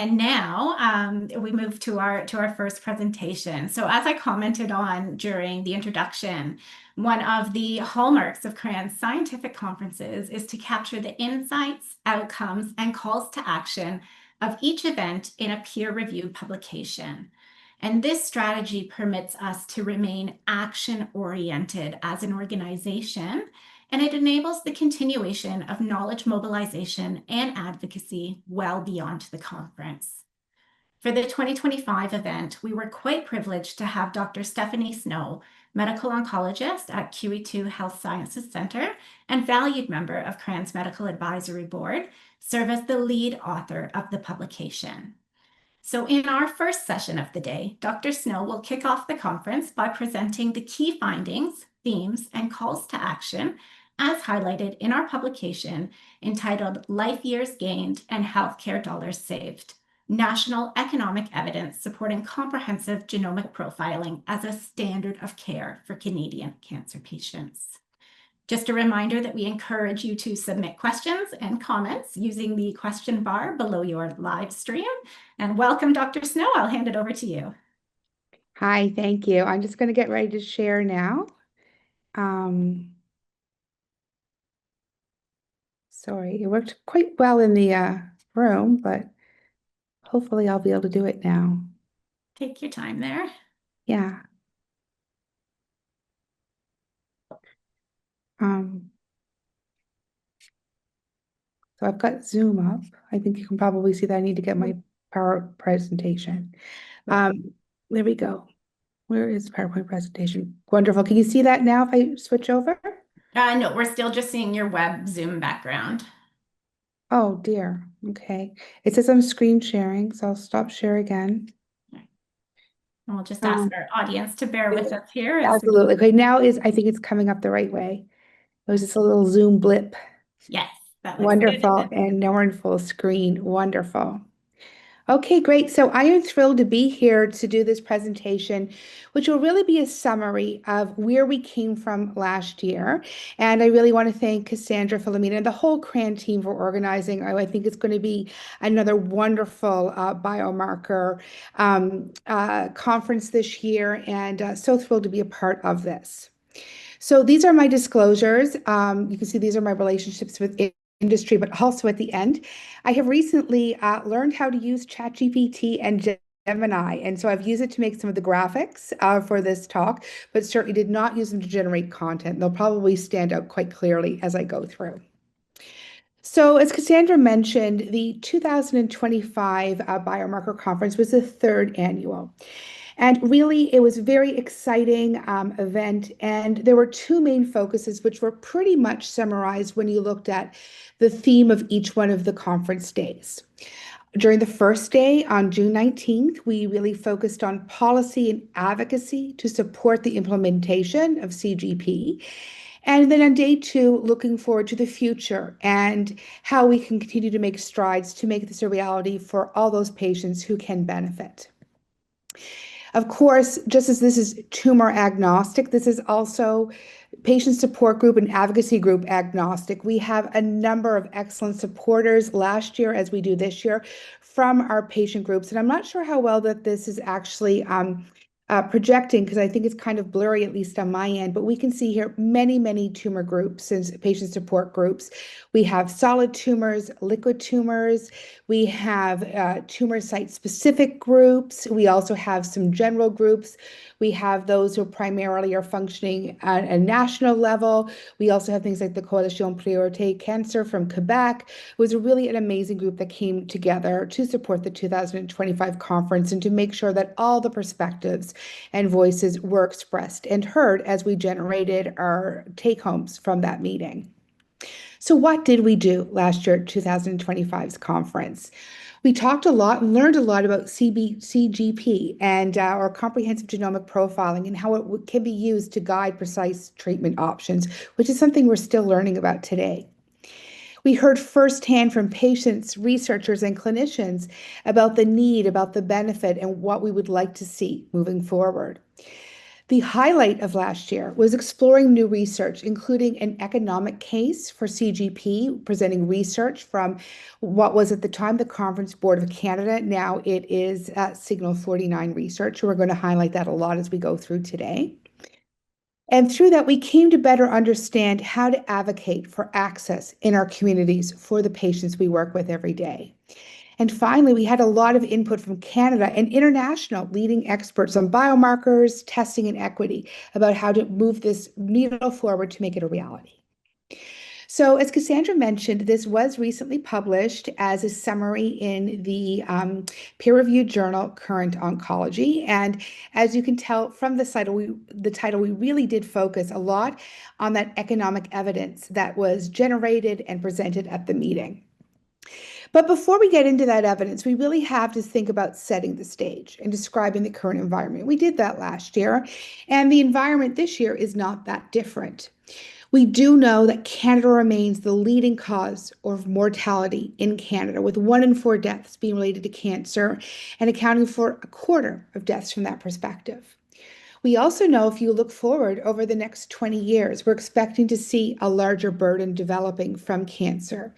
And now we move to our first presentation. So as I commented on during the introduction, one of the hallmarks of CRAN's scientific conferences is to capture the insights, outcomes, and calls to action of each event in a peer-reviewed publication. And this strategy permits us to remain action-oriented as an organization, and it enables the continuation of knowledge mobilization and advocacy well beyond the conference. For the 2025 event, we were quite privileged to have Dr. Stephanie Snow, medical oncologist at QE2 Health Sciences Center and valued member of CRAN's Medical Advisory Board, serve as the lead author of the publication. So in our first session of the day, Dr. Snow will kick off the conference by presenting the key findings, themes, and calls to action as highlighted in our publication entitled Life Years Gained and Healthcare Dollars Saved: National Economic Evidence Supporting Comprehensive Genomic Profiling as a Standard of Care for Canadian Cancer Patients. Just a reminder that we encourage you to submit questions and comments using the question bar below your live stream. And welcome, Dr. Snow. I'll hand it over to you. Hi, thank you. I'm just going to get ready to share now. Sorry, it worked quite well in the room, but hopefully I'll be able to do it now. Take your time there. Yeah. So I've got Zoom up. I think you can probably see that I need to get my power presentation. There we go. Where is PowerPoint presentation? Wonderful. Can you see that now if I switch over? No, we're still just seeing your web Zoom background. Oh dear. Okay. It says I'm screen sharing, so I'll stop share again. And we'll just ask our audience to bear with us here. Absolutely. Okay, now I think it's coming up the right way. It was just a little Zoom blip. Yes, that looks Wonderful. good. And now we're in full screen. Wonderful. Okay, great. So I am thrilled to be here to do this presentation, which will really be a summary of where we came from last year. And I really want to thank Cassandra, Philomena, and the whole CRAN team for organizing. I think it's going to be another wonderful biomarker conference this year, and so thrilled to be a part of this. So these are my disclosures. You can see these are my relationships with industry, but also at the end, I have recently learned how to use ChatGPT and Gemini. And so I've used it to make some of the graphics for this talk, but certainly did not use them to generate content. They'll probably stand out quite clearly as I go through. So as Cassandra mentioned, the 2025 Biomarker Conference was the third annual. And really, it was a very exciting event. And there were two main focuses, which were pretty much summarized when you looked at the theme of each one of the conference days. During the first day, on June 19th, we really focused on policy and advocacy to support the implementation of CGP. And then on day two, looking forward to the future and how we can continue to make strides to make this a reality for all those patients who can benefit. Of course, just as this is tumor agnostic, this is also patient support group and advocacy group agnostic. We have a number of excellent supporters last year, as we do this year, from our patient groups. And I'm not sure how well that this is actually projecting, because I think it's kind of blurry, at least on my end, but we can see here many tumor groups and patient support groups. We have solid tumors, liquid tumors, we have tumor site specific groups, we also have some general groups, we have those who primarily are functioning at a national level. We also have things like the Coalition Priorité Cancer from Quebec. It was really an amazing group that came together to support the 2025 conference and to make sure that all the perspectives and voices were expressed and heard as we generated our take-homes from that meeting. So what did we do last year at 2025's conference? We talked a lot and learned a lot about CGP and our comprehensive genomic profiling and how it can be used to guide precise treatment options, which is something we're still learning about today. We heard firsthand from patients, researchers, and clinicians about the need, about the benefit, and what we would like to see moving forward. The highlight of last year was exploring new research, including an economic case for CGP, presenting research from what was at the time the Conference Board of Canada. Now it is Signal 49 Research. We're going to highlight that a lot as we go through today. And through that, we came to better understand how to advocate for access in our communities for the patients we work with every day. And finally, we had a lot of input from Canada and international leading experts on biomarkers, testing, and equity about how to move this needle forward to make it a reality. So as Cassandra mentioned, this was recently published as a summary in the peer-reviewed journal, Current Oncology. And as you can tell from the title, we really did focus a lot on that economic evidence that was generated and presented at the meeting. But before we get into that evidence, we really have to think about setting the stage and describing the current environment. We did that last year, and the environment this year is not that different. We do know that Canada remains the leading cause of mortality in Canada, with 1 in 4 deaths being related to cancer and accounting for a quarter of deaths from that perspective. We also know if you look forward over the next 20 years, we're expecting to see a larger burden developing from cancer.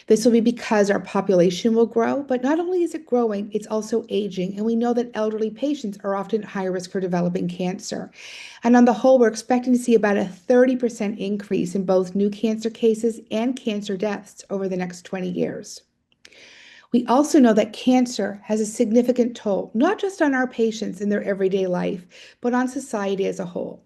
This will be because our population will grow, but not only is it growing, it's also aging. And we know that elderly patients are often at higher risk for developing cancer. And on the whole, we're expecting to see about a 30% increase in both new cancer cases and cancer deaths over the next 20 years. We also know that cancer has a significant toll, not just on our patients in their everyday life, but on society as a whole.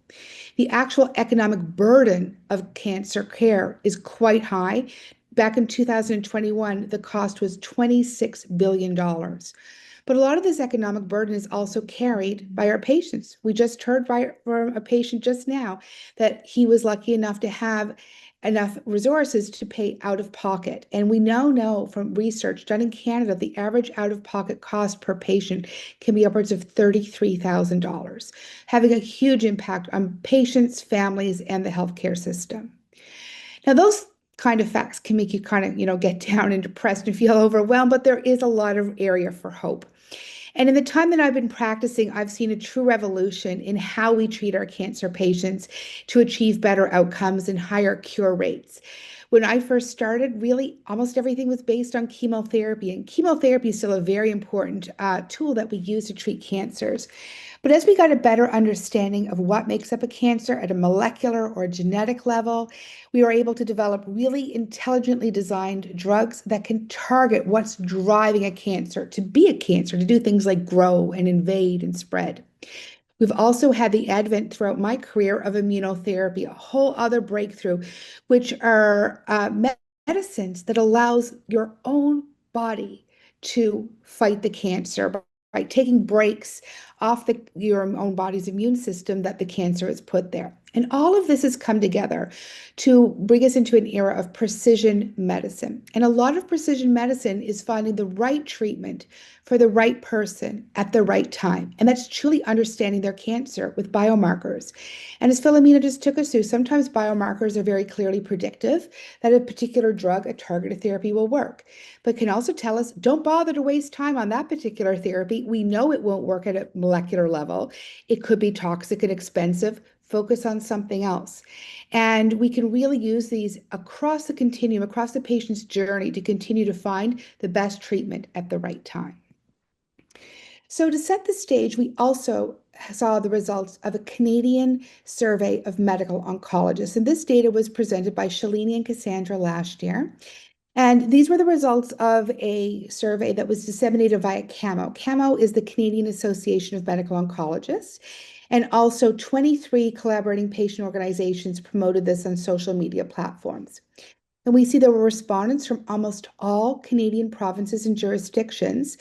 The actual economic burden of cancer care is quite high. Back in 2021, the cost was $26 billion. But a lot of this economic burden is also carried by our patients. We just heard from a patient just now that he was lucky enough to have enough resources to pay out of pocket. And we now know from research done in Canada, the average out-of-pocket cost per patient can be upwards of $33,000, having a huge impact on patients, families, and the healthcare system. Now, those kind of facts can make you kind of, get down and depressed and feel overwhelmed, but there is a lot of area for hope. And in the time that I've been practicing, I've seen a true revolution in how we treat our cancer patients to achieve better outcomes and higher cure rates. When I first started, really almost everything was based on chemotherapy, and chemotherapy is still a very important tool that we use to treat cancers. But as we got a better understanding of what makes up a cancer at a molecular or genetic level, we were able to develop really intelligently designed drugs that can target what's driving a cancer to be a cancer, to do things like grow and invade and spread. We've also had the advent throughout my career of immunotherapy, a whole other breakthrough, which are medicines that allows your own body to fight the cancer by taking breaks off your own body's immune system that the cancer has put there. And all of this has come together to bring us into an era of precision medicine. And a lot of precision medicine is finding the right treatment for the right person at the right time. And that's truly understanding their cancer with biomarkers. And as Philomena just took us through, sometimes biomarkers are very clearly predictive that a particular drug, a targeted therapy will work, but can also tell us, don't bother to waste time on that particular therapy. We know it won't work at a molecular level. It could be toxic and expensive. Focus on something else. And we can really use these across the continuum, across the patient's journey to continue to find the best treatment at the right time. So to set the stage, we also saw the results of a Canadian survey of medical oncologists. And this data was presented by Shalini and Cassandra last year. And these were the results of a survey that was disseminated via CAMO. CAMO is the Canadian Association of Medical Oncologists. And also 23 collaborating patient organizations promoted this on social media platforms. And we see there were respondents from almost all Canadian provinces and jurisdictions.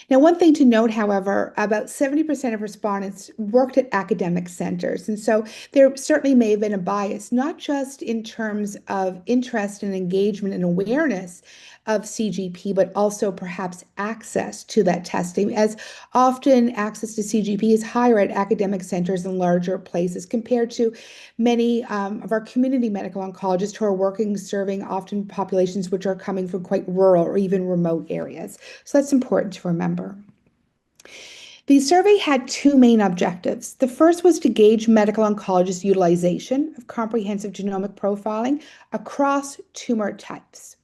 Now, one thing to note, however, about 70% of respondents worked at academic centers. And so there certainly may have been a bias, not just in terms of interest and engagement and awareness of CGP, but also perhaps access to that testing, as often access to CGP is higher at academic centers and larger places compared to many of our community medical oncologists who are working, serving often populations which are coming from quite rural or even remote areas. So that's important to remember. The survey had two main objectives. The first was to gauge medical oncologists' utilization of comprehensive genomic profiling across tumor types.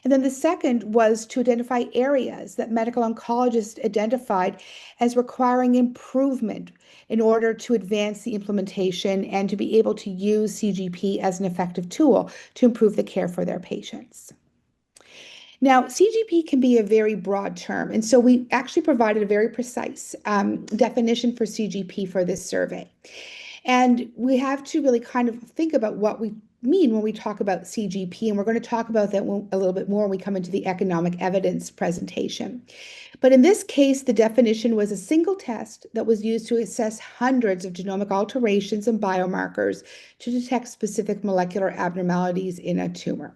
And then the second was to identify areas that medical oncologists identified as requiring improvement in order to advance the implementation and to be able to use CGP as an effective tool to improve the care for their patients. Now, CGP can be a very broad term, and so we actually provided a very precise definition for CGP for this survey. And we have to really kind of think about what we mean when we talk about CGP, and we're going to talk about that a little bit more when we come into the economic evidence presentation. But in this case, the definition was a single test that was used to assess hundreds of genomic alterations and biomarkers to detect specific molecular abnormalities in a tumor.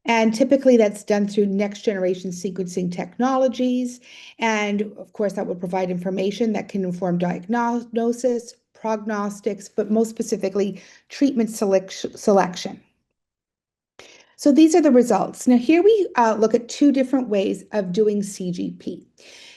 And typically that's done through next generation sequencing technologies. And of course, that will provide information that can inform diagnosis, prognostics, but most specifically, treatment selection. So these are the results. Now here we look at two different ways of doing CGP.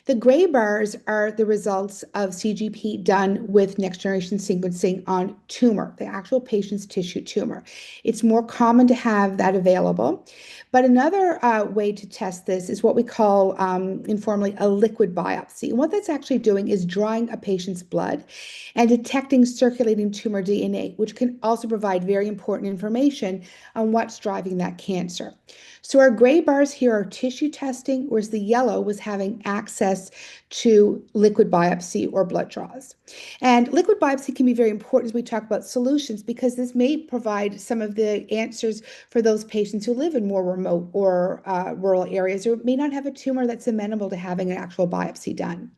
The gray bars are the results of CGP done with next generation sequencing on tumor, the actual patient's tissue tumor. It's more common to have that available. But another way to test this is what we call informally a liquid biopsy. And what that's actually doing is drawing a patient's blood and detecting circulating tumor DNA, which can also provide very important information on what's driving that cancer. So our gray bars here are tissue testing, whereas the yellow was having access to liquid biopsy or blood draws. And liquid biopsy can be very important as we talk about solutions, because this may provide some of the answers for those patients who live in more remote or rural areas, or may not have a tumor that's amenable to having an actual biopsy done.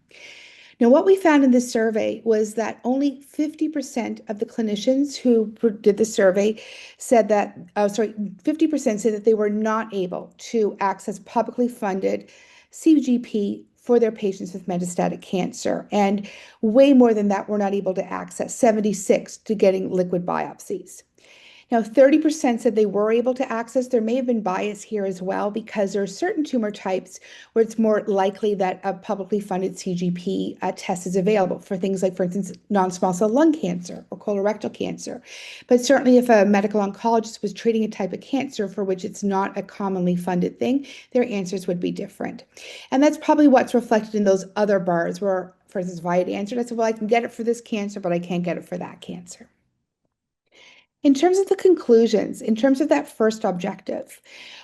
Now, what we found in this survey was that only 50% of the clinicians who did the survey said that, 50% said that they were not able to access publicly funded CGP for their patients with metastatic cancer. And way more than that were not able to access, 76 to getting liquid biopsies. Now, 30% said they were able to access. There may have been bias here as well, because there are certain tumor types where it's more likely that a publicly funded CGP test is available for things like, for instance, non-small cell lung cancer or colorectal cancer. But certainly if a medical oncologist was treating a type of cancer for which it's not a commonly funded thing, their answers would be different. And that's probably what's reflected in those other bars where, for instance, if I had answered, I said, well, I can get it for this cancer, but I can't get it for that cancer. In terms of the conclusions, in terms of that first objective,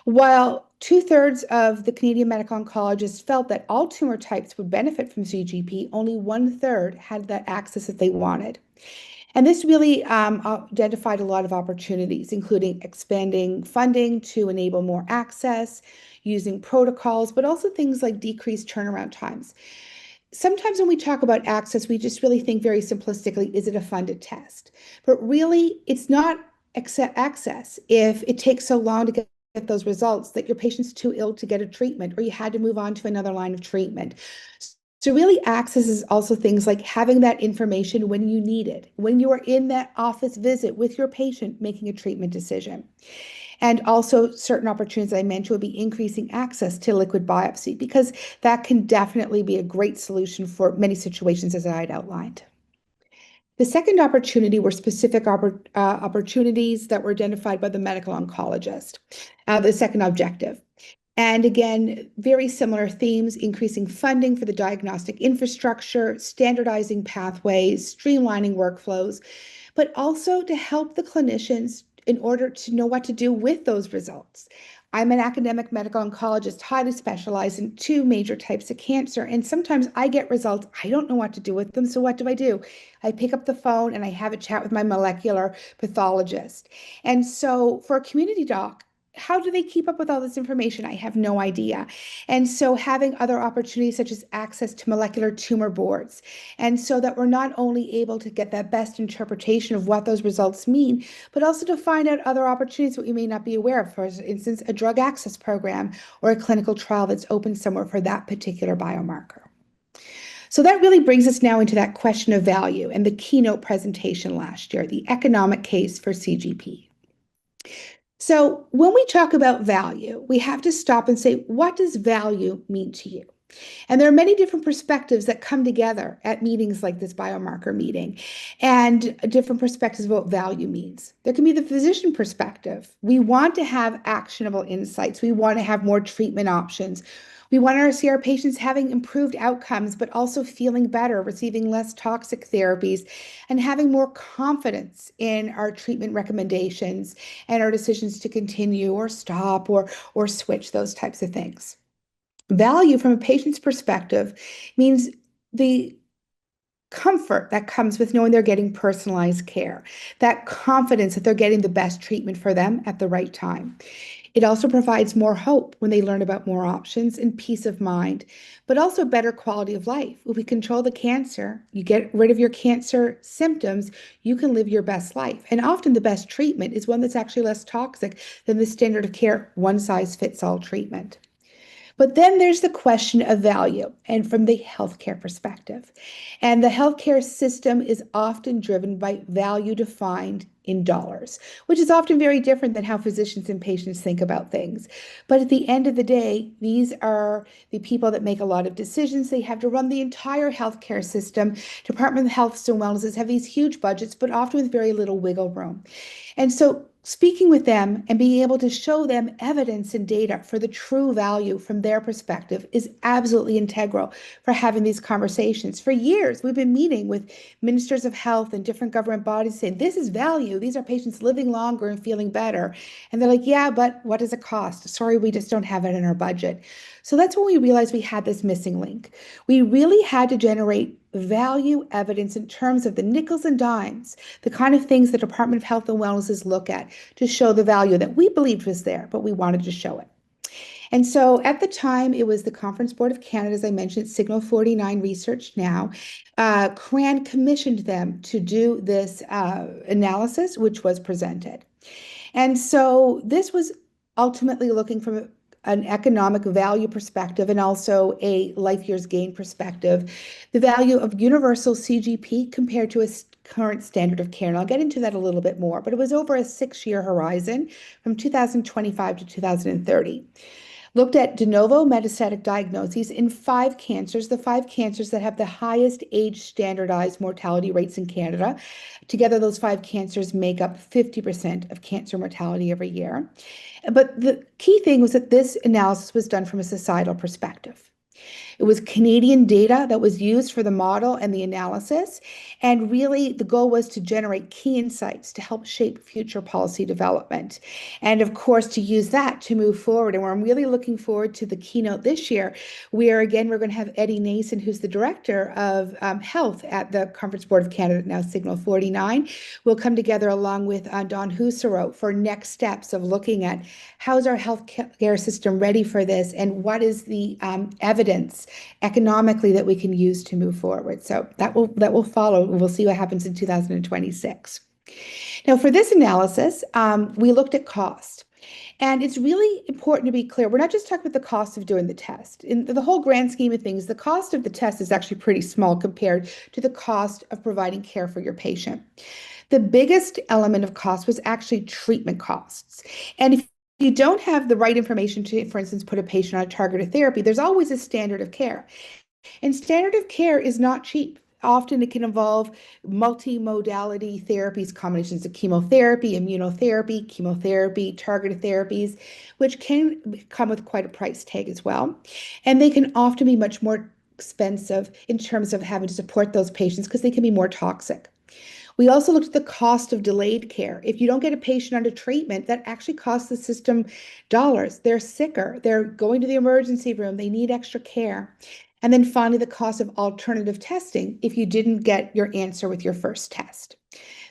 while 2/3 of the Canadian medical oncologists felt that all tumor types would benefit from CGP, only 1/3 had that access that they wanted. And this really identified a lot of opportunities, including expanding funding to enable more access, using protocols, but also things like decreased turnaround times. Sometimes when we talk about access, we just really think very simplistically, is it a funded test? But really, it's not access if it takes so long to get those results that your patient's too ill to get a treatment, or you had to move on to another line of treatment. So really, access is also things like having that information when you need it, when you are in that office visit with your patient making a treatment decision. And also certain opportunities I mentioned would be increasing access to liquid biopsy, because that can definitely be a great solution for many situations as I had outlined. The second opportunity were specific opportunities that were identified by the medical oncologist, the second objective. And again, very similar themes: increasing funding for the diagnostic infrastructure, standardizing pathways, streamlining workflows, but also to help the clinicians in order to know what to do with those results. I'm an academic medical oncologist, highly specialized in two major types of cancer. And sometimes I get results, I don't know what to do with them. So what do? I pick up the phone and I have a chat with my molecular pathologist. And so for a community doc, how do they keep up with all this information? I have no idea. And so having other opportunities such as access to molecular tumor boards, and so that we're not only able to get that best interpretation of what those results mean, but also to find out other opportunities that we may not be aware of. For instance, a drug access program or a clinical trial that's open somewhere for that particular biomarker. So that really brings us now into that question of value and the keynote presentation last year, the economic case for CGP. So when we talk about value, we have to stop and say, what does value mean to you? And there are many different perspectives that come together at meetings like this biomarker meeting, and different perspectives of what value means. There can be the physician perspective. We want to have actionable insights. We want to have more treatment options. We want to see our patients having improved outcomes, but also feeling better, receiving less toxic therapies, and having more confidence in our treatment recommendations and our decisions to continue or stop or switch, those types of things. Value from a patient's perspective means the comfort that comes with knowing they're getting personalized care, that confidence that they're getting the best treatment for them at the right time. It also provides more hope when they learn about more options and peace of mind, but also better quality of life. If we control the cancer, you get rid of your cancer symptoms, you can live your best life. And often the best treatment is one that's actually less toxic than the standard of care, one-size-fits-all treatment. But then there's the question of value, and from the healthcare perspective. And the healthcare system is often driven by value defined in dollars, which is often very different than how physicians and patients think about things. But at the end of the day, these are the people that make a lot of decisions. They have to run the entire healthcare system. Department of Health and Wellness have these huge budgets, but often with very little wiggle room. And so speaking with them and being able to show them evidence and data for the true value from their perspective is absolutely integral for having these conversations. For years, we've been meeting with ministers of health and different government bodies saying, this is value. These are patients living longer and feeling better. And they're like, yeah, but what does it cost? Sorry, we just don't have it in our budget. So that's when we realized we had this missing link. We really had to generate value evidence in terms of the nickels and dimes, the kind of things the Department of Health and Wellness look at to show the value that we believed was there, but we wanted to show it. And so at the time, it was the Conference Board of Canada, as I mentioned, Signal 49 Research Now. CRAN commissioned them to do this analysis, which was presented. And so this was ultimately looking from an economic value perspective and also a life years gain perspective, the value of universal CGP compared to a current standard of care. And I'll get into that a little bit more, but it was over a 6-year horizon from 2025 to 2030. Looked at de novo metastatic diagnoses in 5 cancers, the 5 cancers that have the highest age standardized mortality rates in Canada. Together, those 5 cancers make up 50% of cancer mortality every year. But the key thing was that this analysis was done from a societal perspective. It was Canadian data that was used for the model and the analysis. And really, the goal was to generate key insights to help shape future policy development. And of course, to use that to move forward. And I'm really looking forward to the keynote this year, where again, we're going to have Eddie Nason, who's the Director of Health at the Conference Board of Canada, now Signal 49. We'll come together along with Don Husserow for next steps of looking at how's our healthcare system ready for this and what is the evidence economically that we can use to move forward. So that will follow. We'll see what happens in 2026. Now, for this analysis, we looked at cost. And it's really important to be clear. We're not just talking about the cost of doing the test. In the whole grand scheme of things, the cost of the test is actually pretty small compared to the cost of providing care for your patient. The biggest element of cost was actually treatment costs. And if you don't have the right information to, for instance, put a patient on a targeted therapy, there's always a standard of care. And standard of care is not cheap. Often it can involve multimodality therapies, combinations of chemotherapy, immunotherapy, chemotherapy, targeted therapies, which can come with quite a price tag as well. And they can often be much more expensive in terms of having to support those patients because they can be more toxic. We also looked at the cost of delayed care. If you don't get a patient under treatment, that actually costs the system dollars. They're sicker. They're going to the emergency room. They need extra care. And then finally, the cost of alternative testing if you didn't get your answer with your first test.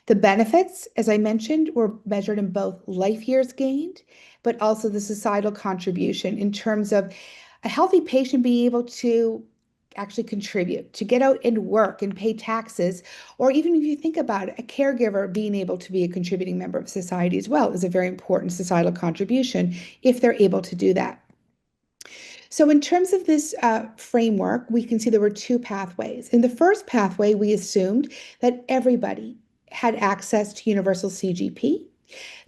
The benefits, as I mentioned, were measured in both life years gained, but also the societal contribution in terms of a healthy patient being able to actually contribute, to get out and work and pay taxes, or even if you think about it, a caregiver being able to be a contributing member of society as well is a very important societal contribution if they're able to do that. So in terms of this framework, we can see there were 2 pathways. In the first pathway, we assumed that everybody had access to universal CGP,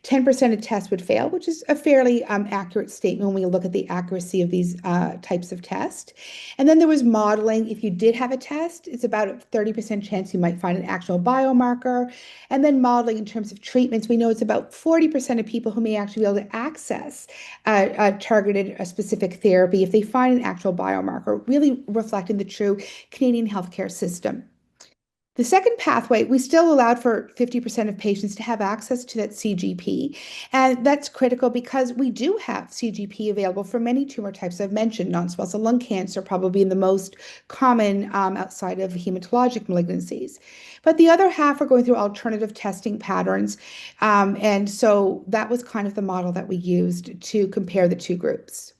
10% of tests would fail, which is a fairly accurate statement when we look at the accuracy of these types of tests. And then there was modeling. If you did have a test, it's about a 30% chance you might find an actual biomarker. And then modeling in terms of treatments, we know it's about 40% of people who may actually be able to access a specific therapy if they find an actual biomarker, really reflecting the true Canadian healthcare system. The second pathway, we still allowed for 50% of patients to have access to that CGP. And that's critical because we do have CGP available for many tumor types I've mentioned, non-small cell lung cancer probably being the most common outside of hematologic malignancies. But the other half are going through alternative testing patterns. And so that was kind of the model that we used to compare the two groups.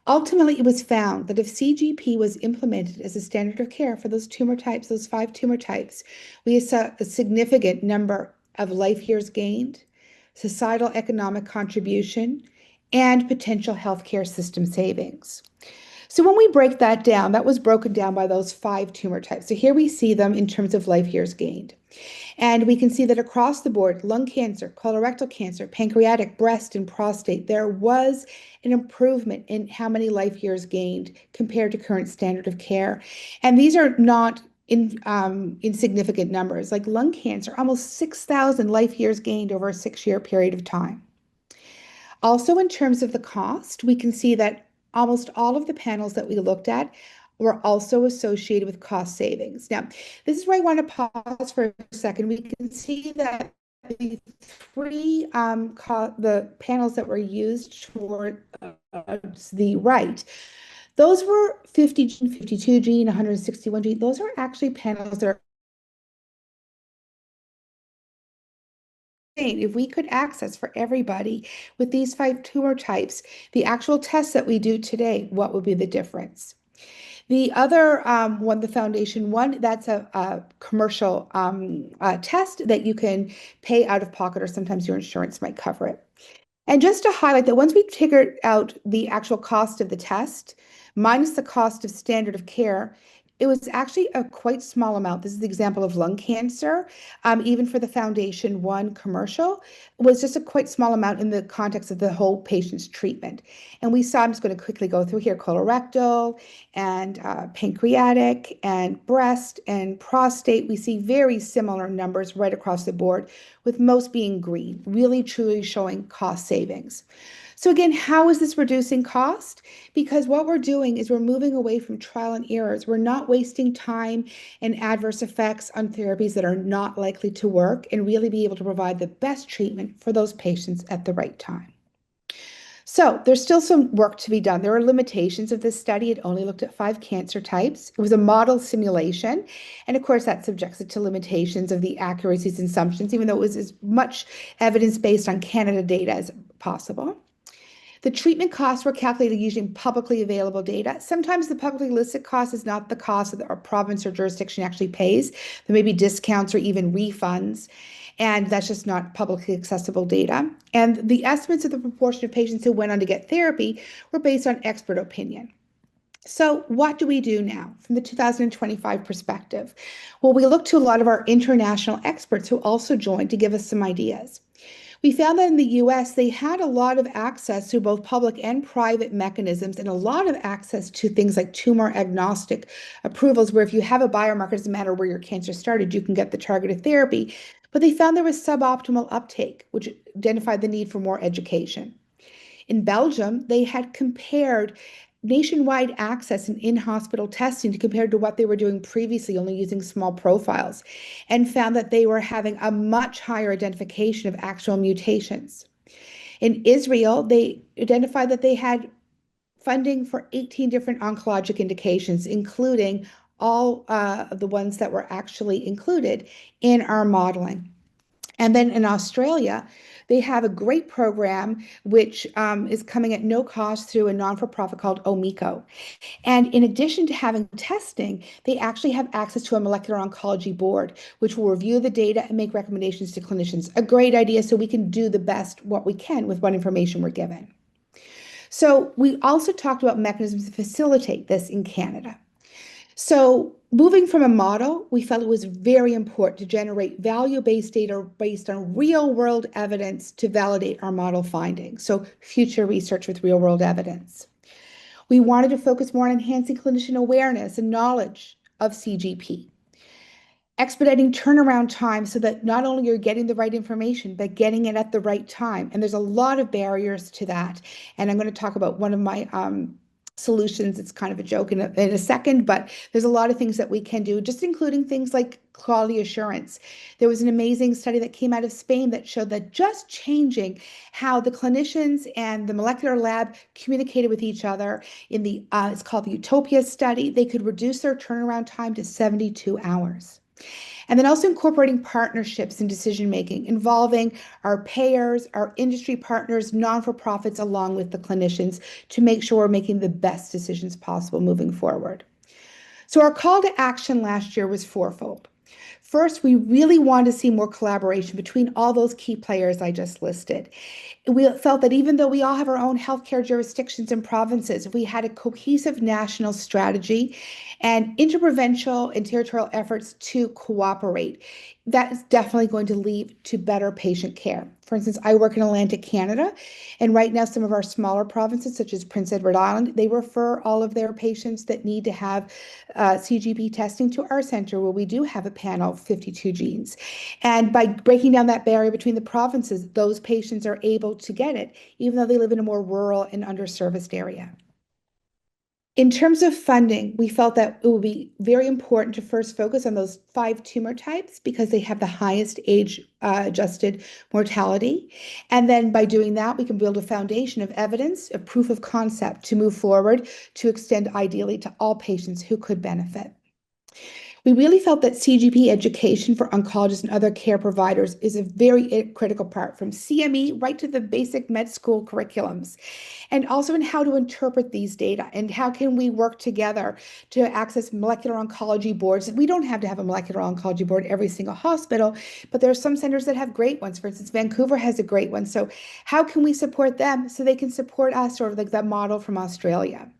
Ultimately, it was found that if CGP was implemented as a standard of care for those tumor types, those 5 tumor types, we saw a significant number of life years gained, societal economic contribution, and potential healthcare system savings. So when we break that down, that was broken down by those 5 tumor types. So here we see them in terms of life years gained. And we can see that across the board, lung cancer, colorectal cancer, pancreatic, breast, and prostate, there was an improvement in how many life years gained compared to current standard of care. And these are not insignificant numbers. Like lung cancer, almost 6,000 life years gained over a 6-year period of time. Also, in terms of the cost, we can see that almost all of the panels that we looked at were also associated with cost savings. Now, this is where I want to pause for a second. We can see that the three the panels that were used towards the right, those were 50 gene, 52 gene, 161 gene. Those are actually panels that are, if we could access for everybody with these 5 tumor types, the actual tests that we do today, what would be the difference? The other one, the foundation one, that's a commercial test that you can pay out of pocket, or sometimes your insurance might cover it. And just to highlight that once we figured out the actual cost of the test, minus the cost of standard of care, it was actually a quite small amount. This is the example of lung cancer. Even for the foundation one commercial, it was just a quite small amount in the context of the whole patient's treatment. And we saw, I'm just going to quickly go through here, colorectal and pancreatic and breast and prostate. We see very similar numbers right across the board, with most being green, really truly showing cost savings. So again, how is this reducing cost? Because what we're doing is we're moving away from trial and errors. We're not wasting time and adverse effects on therapies that are not likely to work, and really be able to provide the best treatment for those patients at the right time. So there's still some work to be done. There are limitations of this study. It only looked at 5 cancer types. It was a model simulation. And of course, that subjects it to limitations of the accuracies and assumptions, even though it was as much evidence based on Canada data as possible. The treatment costs were calculated using publicly available data. Sometimes the publicly listed cost is not the cost that our province or jurisdiction actually pays. There may be discounts or even refunds, and that's just not publicly accessible data. And the estimates of the proportion of patients who went on to get therapy were based on expert opinion. So what do we do now from the 2025 perspective? Well, we look to a lot of our international experts who also joined to give us some ideas. We found that in the US, they had a lot of access to both public and private mechanisms, and a lot of access to things like tumor agnostic approvals, where if you have a biomarker, it doesn't matter where your cancer started, you can get the targeted therapy. But they found there was suboptimal uptake, which identified the need for more education. In Belgium, they had compared nationwide access and in-hospital testing compared to what they were doing previously, only using small profiles, and found that they were having a much higher identification of actual mutations. In Israel, they identified that they had funding for 18 different oncologic indications, including all of the ones that were actually included in our modeling. And then in Australia, they have a great program which is coming at no cost through a non-for-profit called Omico. And in addition to having testing, they actually have access to a molecular oncology board, which will review the data and make recommendations to clinicians. A great idea, so we can do the best what we can with what information we're given. So we also talked about mechanisms to facilitate this in Canada. So moving from a model, we felt it was very important to generate value-based data based on real-world evidence to validate our model findings. So future research with real-world evidence. We wanted to focus more on enhancing clinician awareness and knowledge of CGP, expediting turnaround time so that not only you're getting the right information, but getting it at the right time. And there's a lot of barriers to that. And I'm going to talk about one of my solutions. It's kind of a joke in a second, but there's a lot of things that we can do, just including things like quality assurance. There was an amazing study that came out of Spain that showed that just changing how the clinicians and the molecular lab communicated with each other in the, it's called the Utopia study, they could reduce their turnaround time to 72 hours. And then also incorporating partnerships in decision making, involving our payers, our industry partners, non-for-profits, along with the clinicians to make sure we're making the best decisions possible moving forward. So our call to action last year was fourfold. First, we really wanted to see more collaboration between all those key players I just listed. We felt that even though we all have our own healthcare jurisdictions and provinces, we had a cohesive national strategy and interprovincial and territorial efforts to cooperate. That is definitely going to lead to better patient care. For instance, I work in Atlantic Canada, and right now some of our smaller provinces, such as Prince Edward Island, they refer all of their patients that need to have CGP testing to our center, where we do have a panel of 52 genes. And by breaking down that barrier between the provinces, those patients are able to get it, even though they live in a more rural and underserviced area. In terms of funding, we felt that it would be very important to first focus on those 5 tumor types because they have the highest age adjusted mortality. And then by doing that, we can build a foundation of evidence, a proof of concept to move forward to extend ideally to all patients who could benefit. We really felt that CGP education for oncologists and other care providers is a very critical part, from CME right to the basic med school curriculums, and also in how to interpret these data and how can we work together to access molecular oncology boards. We don't have to have a molecular oncology board every single hospital, but there are some centers that have great ones. For instance, Vancouver has a great one. So how can we support them so they can support us, sort of like that model from Australia?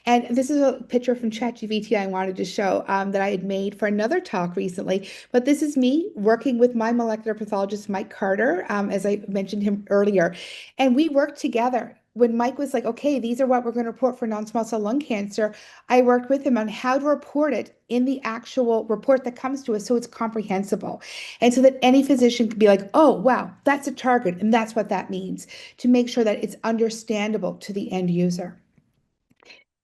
And this is a picture from ChatGPT I wanted to show that I had made for another talk recently. But this is me working with my molecular pathologist, Mike Carter, as I mentioned him earlier. And we worked together. When Mike was like, okay, these are what we're going to report for non-small cell lung cancer, I worked with him on how to report it in the actual report that comes to us so it's comprehensible. And so that any physician could be like, oh, wow, that's a target. And that's what that means, to make sure that it's understandable to the end user.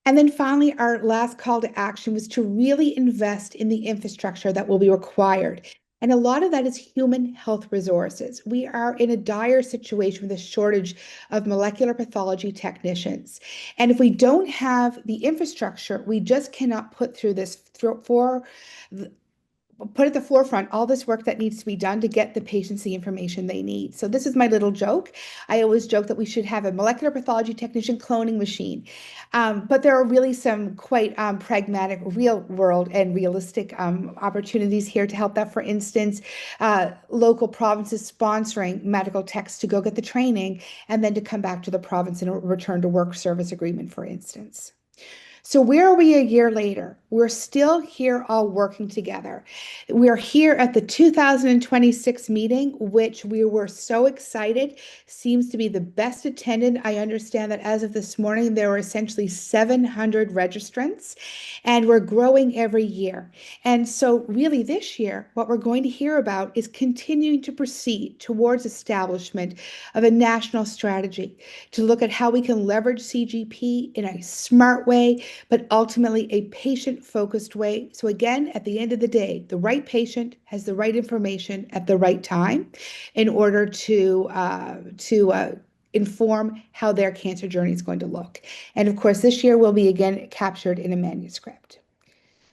And then finally, our last call to action was to really invest in the infrastructure that will be required. And a lot of that is human health resources. We are in a dire situation with a shortage of molecular pathology technicians. And if we don't have the infrastructure, we just cannot put through this for put at the forefront all this work that needs to be done to get the patients the information they need. So this is my little joke. I always joke that we should have a molecular pathology technician cloning machine. But there are really some quite pragmatic, real world and realistic opportunities here to help that. For instance, local provinces sponsoring medical techs to go get the training and then to come back to the province in a return to work service agreement, for instance. So where are we a year later? We're still here all working together. We're here at the 2026 meeting, which we were so excited, seems to be the best attended. I understand that as of this morning, there were essentially 700 registrants, and we're growing every year. And so really this year, what we're going to hear about is continuing to proceed towards establishment of a national strategy to look at how we can leverage CGP in a smart way, but ultimately a patient-focused way. So again, at the end of the day, the right patient has the right information at the right time in order to inform how their cancer journey is going to look. And of course, this year will be again captured in a manuscript.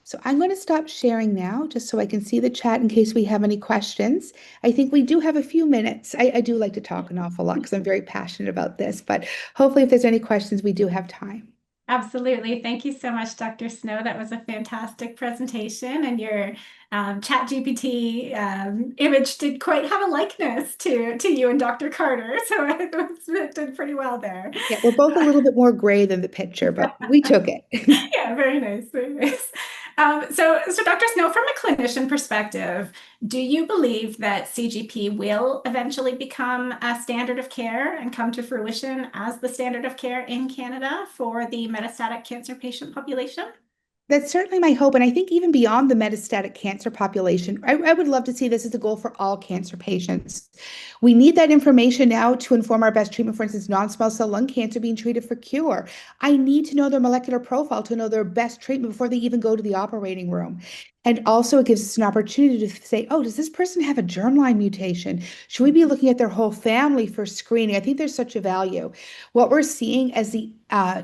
So I'm going to stop sharing now just so I can see the chat in case we have any questions. I think we do have a few minutes. I do like to talk an awful lot because I'm very passionate about this, but hopefully if there's any questions, we do have time. Absolutely. Thank you so much, Dr. Snow. That was a fantastic presentation, and your ChatGPT image did quite have a likeness to you and Dr. Carter, so it did pretty well there. Yeah, we're both a little bit more gray than the picture, but we took it. Yeah, very nice, very nice. So Dr. Snow, from a clinician perspective, do you believe that CGP will eventually become a standard of care and come to fruition as the standard of care in Canada for the metastatic cancer patient population? That's certainly my hope. And I think even beyond the metastatic cancer population, I would love to see this as a goal for all cancer patients. We need that information now to inform our best treatment, for instance, non-small cell lung cancer being treated for cure. I need to know their molecular profile to know their best treatment before they even go to the operating room. And also, it gives us an opportunity to say, oh, does this person have a germline mutation? Should we be looking at their whole family for screening? I think there's such a value. What we're seeing as the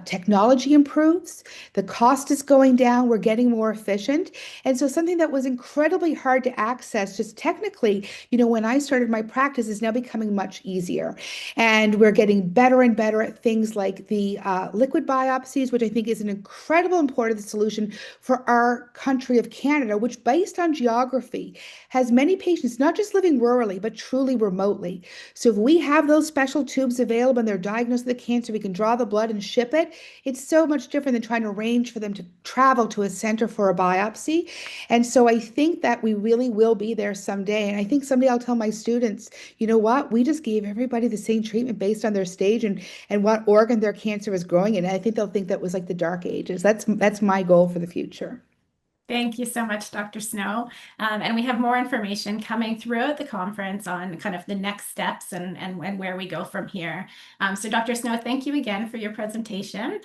technology improves, the cost is going down, we're getting more efficient. And so something that was incredibly hard to access, just technically, when I started my practice, is now becoming much easier. And we're getting better and better at things like the liquid biopsies, which I think is an incredible important solution for our country of Canada, which based on geography has many patients, not just living rurally, but truly remotely. So if we have those special tubes available and they're diagnosed with the cancer, we can draw the blood and ship it. It's so much different than trying to arrange for them to travel to a center for a biopsy. And so I think that we really will be there someday. And I think someday I'll tell my students, you know what, we just gave everybody the same treatment based on their stage and what organ their cancer is growing in. And I think they'll think that was like the dark ages. That's my goal for the future. Thank you so much, Dr. Snow. And we have more information coming throughout the conference on kind of the next steps and where we go from here. So Dr. Snow, thank you again for your presentation.